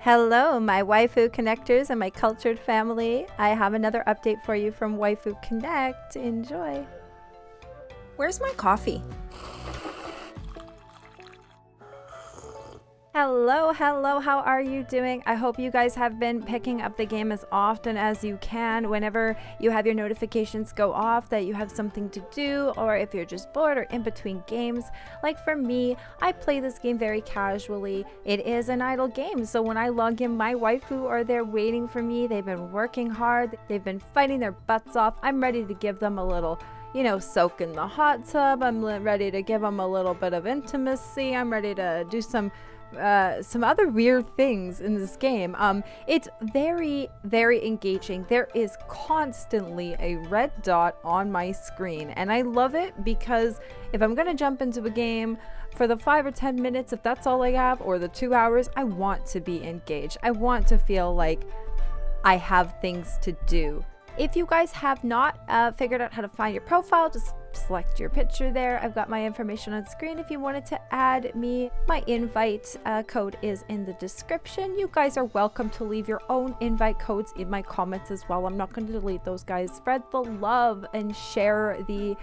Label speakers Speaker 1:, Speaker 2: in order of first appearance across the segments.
Speaker 1: Hello, my waifu connectors and my cultured family. I have another update for you from Waifu Connect. Enjoy. Where's my coffee? Hello, how are you doing? I hope you guys have been picking up the game as often as you can. Whenever you have your notifications go off that you have something to do, or if you're just bored or in between games. Like for me, I play this game very casually. It is an idle game, so when I log in, my waifu are there waiting for me. They've been working hard. They've been fighting their butts off. I'm ready to give them a little, soak in the hot tub. I'm ready to give them a little bit of intimacy. I'm ready to do some other weird things in this game. It's very, very engaging. There is constantly a red dot on my screen, and I love it because if I'm gonna jump into a game for the 5 or 10 minutes, if that's all I have, or the 2 hours, I want to be engaged. I want to feel like I have things to do. If you guys have not figured out how to find your profile, just select your picture there. I've got my information on screen. If you wanted to add me, my invite code is in the description. You guys are welcome to leave your own invite codes in my comments as well. I'm not going to delete those, guys. Spread the love and share the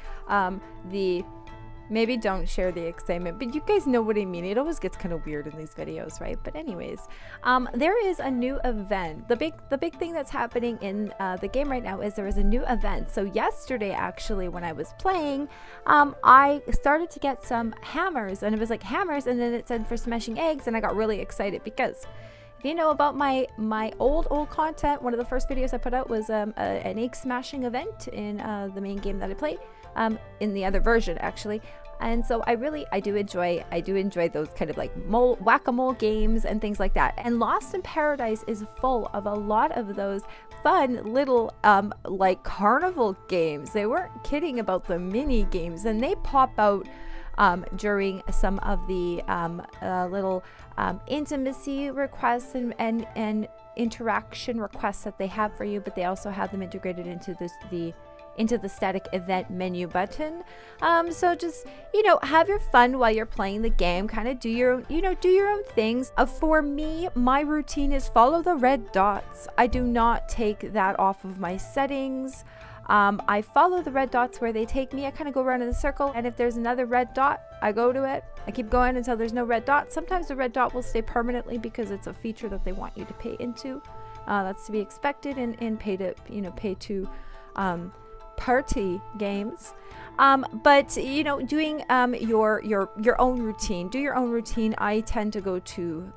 Speaker 1: maybe don't share the excitement, but you guys know what I mean. It always gets kind of weird in these videos, right? But anyways, there is a new event. The big thing that's happening in the game right now is there is a new event. So yesterday, actually, when I was playing, I started to get some hammers, and it was like hammers, and then it said for smashing eggs, and I got really excited because if you know about my old content, one of the first videos I put out was an egg smashing event in the main game that I play, in the other version actually. And so I do enjoy those kind of like whack-a-mole games and things like that. And Lost in Paradise is full of a lot of those fun little like carnival games. They weren't kidding about the mini games, and they pop out during some of the little intimacy requests and interaction requests that they have for you, but they also have them integrated into the static event menu button. So just, have your fun while you're playing the game, kind of do your own things. For me, my routine is follow the red dots. I do not take that off of my settings. I follow the red dots where they take me. I kind of go around in a circle, and if there's another red dot, I go to it. I keep going until there's no red dot. Sometimes the red dot will stay permanently because it's a feature that they want you to pay into. That's to be expected in pay to party games. But doing your own routine. Do your own routine. I tend to go to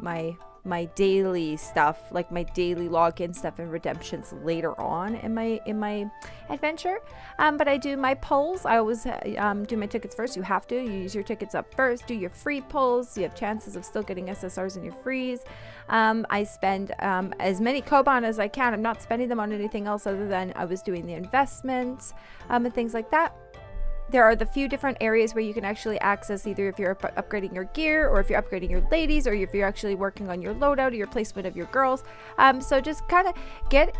Speaker 1: my daily stuff, like my daily login stuff and redemptions later on in my adventure. But I do my polls. I always do my tickets first. You have to. You use your tickets up first. Do your free polls. You have chances of still getting SSRs in your frees. I spend as many Koban as I can. I'm not spending them on anything else other than I was doing the investments and things like that. There are the few different areas where you can actually access either if you're upgrading your gear, or if you're upgrading your ladies, or if you're actually working on your loadout or your placement of your girls. So just kind of get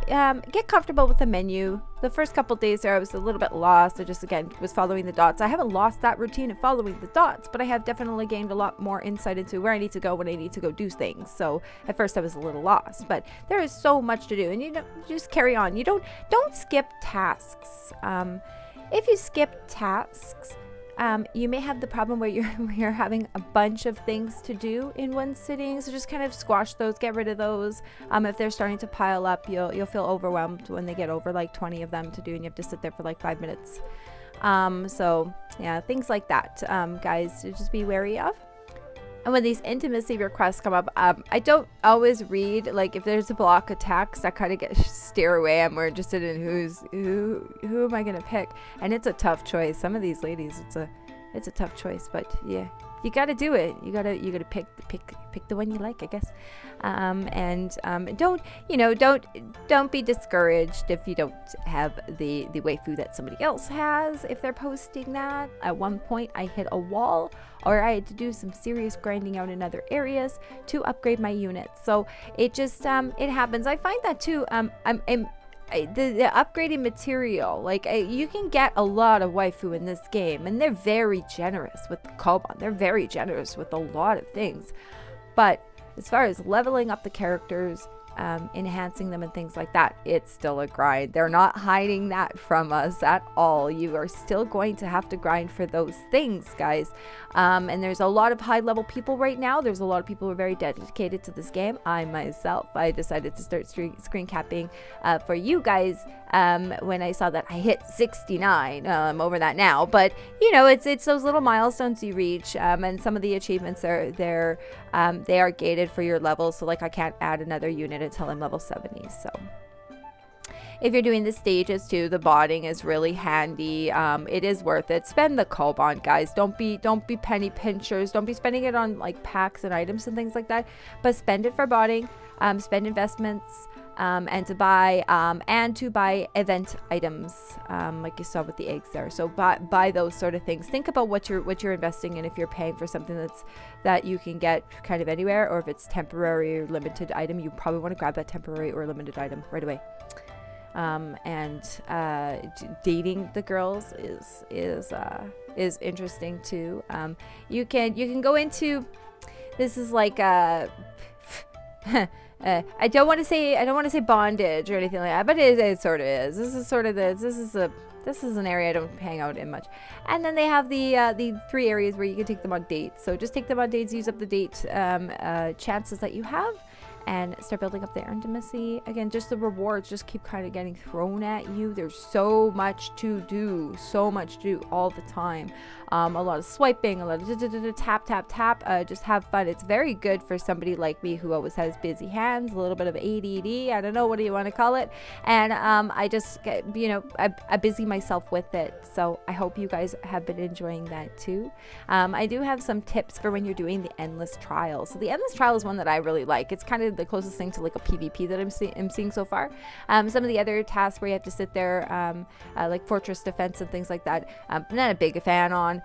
Speaker 1: comfortable with the menu. The first couple days there, I was a little bit lost. I just, again, was following the dots. I haven't lost that routine of following the dots, but I have definitely gained a lot more insight into where I need to go when I need to go do things. So at first I was a little lost, but there is so much to do, and you just carry on. You don't skip tasks. If you skip tasks, you may have the problem where you're having a bunch of things to do in one sitting. So just kind of squash those, get rid of those. If they're starting to pile up, you'll feel overwhelmed when they get over like 20 of them to do, and you have to sit there for like 5 minutes. So yeah, things like that, guys, to just be wary of. And when these intimacy requests come up, I don't always read. Like if there's a block of text, I kind of steer away. I'm more interested in who am I gonna pick, and it's a tough choice. Some of these ladies, it's a tough choice, but yeah, you got to do it. You gotta pick the one you like, I guess. Don't be discouraged if you don't have the waifu that somebody else has, if they're posting that. At one point I hit a wall, or I had to do some serious grinding out in other areas to upgrade my units. So it just it happens. I find that too. The upgrading material, like you can get a lot of waifu in this game, and they're very generous with Koban. They're very generous with a lot of things, but as far as leveling up the characters, enhancing them and things like that, it's still a grind. They're not hiding that from us at all. You are still going to have to grind for those things, guys. And there's a lot of high level people right now. There's a lot of people who are very dedicated to this game. I myself, I decided to start screen capping for you guys when I saw that I hit 69. I'm over that now, but you know, it's those little milestones you reach, and some of the achievements are there. They are gated for your levels, so like I can't add another unit until I'm level 70. So if you're doing the stages too, the botting is really handy. It is worth it. Spend the Koban, guys. Don't be penny pinchers. Don't be spending it on like packs and items and things like that, but spend it for botting. Spend investments, and to buy event items, like you saw with the eggs there. So buy those sort of things. Think about what you're investing in. If you're paying for something that you can get kind of anywhere, or if it's temporary or limited item, you probably want to grab that temporary or limited item right away. Dating the girls is interesting too. You can go into, this is like I don't want to say bondage or anything like that, but it sort of is. This is an area I don't hang out in much. And then they have the 3 areas where you can take them on dates. So just take them on dates, use up the date chances that you have, and start building up their intimacy. Again, just the rewards just keep kind of getting thrown at you. There's so much to do all the time. A lot of swiping, a lot of tap. Just have fun. It's very good for somebody like me who always has busy hands, a little bit of ADD. I don't know, what do you want to call it? And I just get, I busy myself with it. So I hope you guys have been enjoying that too. I do have some tips for when you're doing the endless trial. So the endless trial is one that I really like. It's kind of the closest thing to like a PvP that I'm seeing so far. Some of the other tasks where you have to sit there, like fortress defense and things like that, I'm not a big fan on,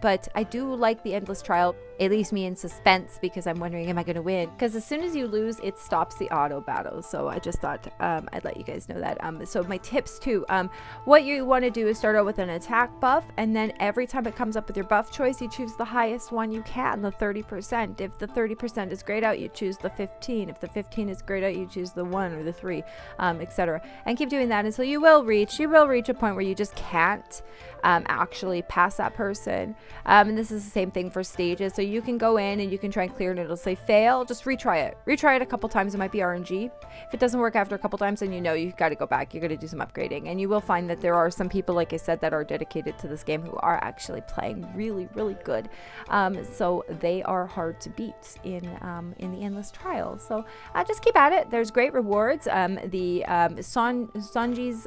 Speaker 1: but I do like the endless trial. It leaves me in suspense because I'm wondering, am I going to win? Because as soon as you lose, it stops the auto battles. So I just thought I'd let you guys know that. So my tips too, what you want to do is start out with an attack buff, and then every time it comes up with your buff choice, you choose the highest one you can, the 30%. If the 30% is grayed out, you choose the 15. If the 15 is grayed out, you choose the 1 or the 3, etc. And keep doing that until you will reach a point where you just can't actually pass that person. And this is the same thing for stages. So you can go in and you can try and clear it, and it'll say fail. Just retry it a couple times. It might be RNG. If it doesn't work after a couple times, then you've got to go back. You're going to do some upgrading, and you will find that there are some people, like I said, that are dedicated to this game who are actually playing really, really good. So they are hard to beat in the endless trial. So just keep at it. There's great rewards. The Sanji's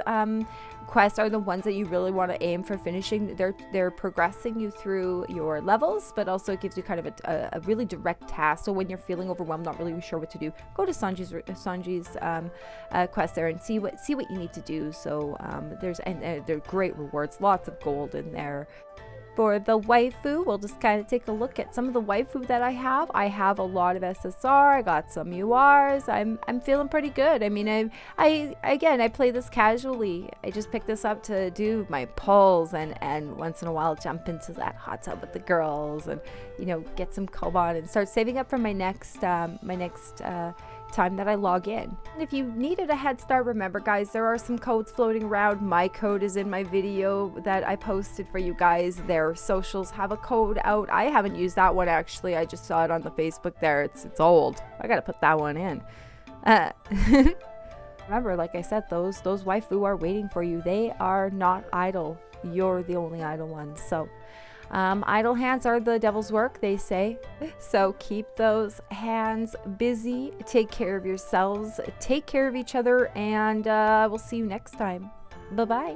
Speaker 1: quests are the ones that you really want to aim for finishing. They're progressing you through your levels, but also it gives you kind of a really direct task. So when you're feeling overwhelmed, not really sure what to do, go to Sanji's quest there and see what you need to do. So they're great rewards, lots of gold in there. For the waifu, we'll just kind of take a look at some of the waifu that I have. I have a lot of SSR. I got some URs. I'm feeling pretty good. I mean, I play this casually. I just picked this up to do my pulls and once in a while jump into that hot tub with the girls and get some Koban and start saving up for my next time that I log in. And if you needed a head start, remember guys, there are some codes floating around. My code is in my video that I posted for you guys. Their socials have a code out. I haven't used that one actually. I just saw it on the Facebook there. It's old. I gotta put that one in. Remember, like I said, those waifu are waiting for you. They are not idle. You're the only idle ones. So idle hands are the devil's work, they say. So keep those hands busy. Take care of yourselves. Take care of each other. And we'll see you next time. Bye-bye.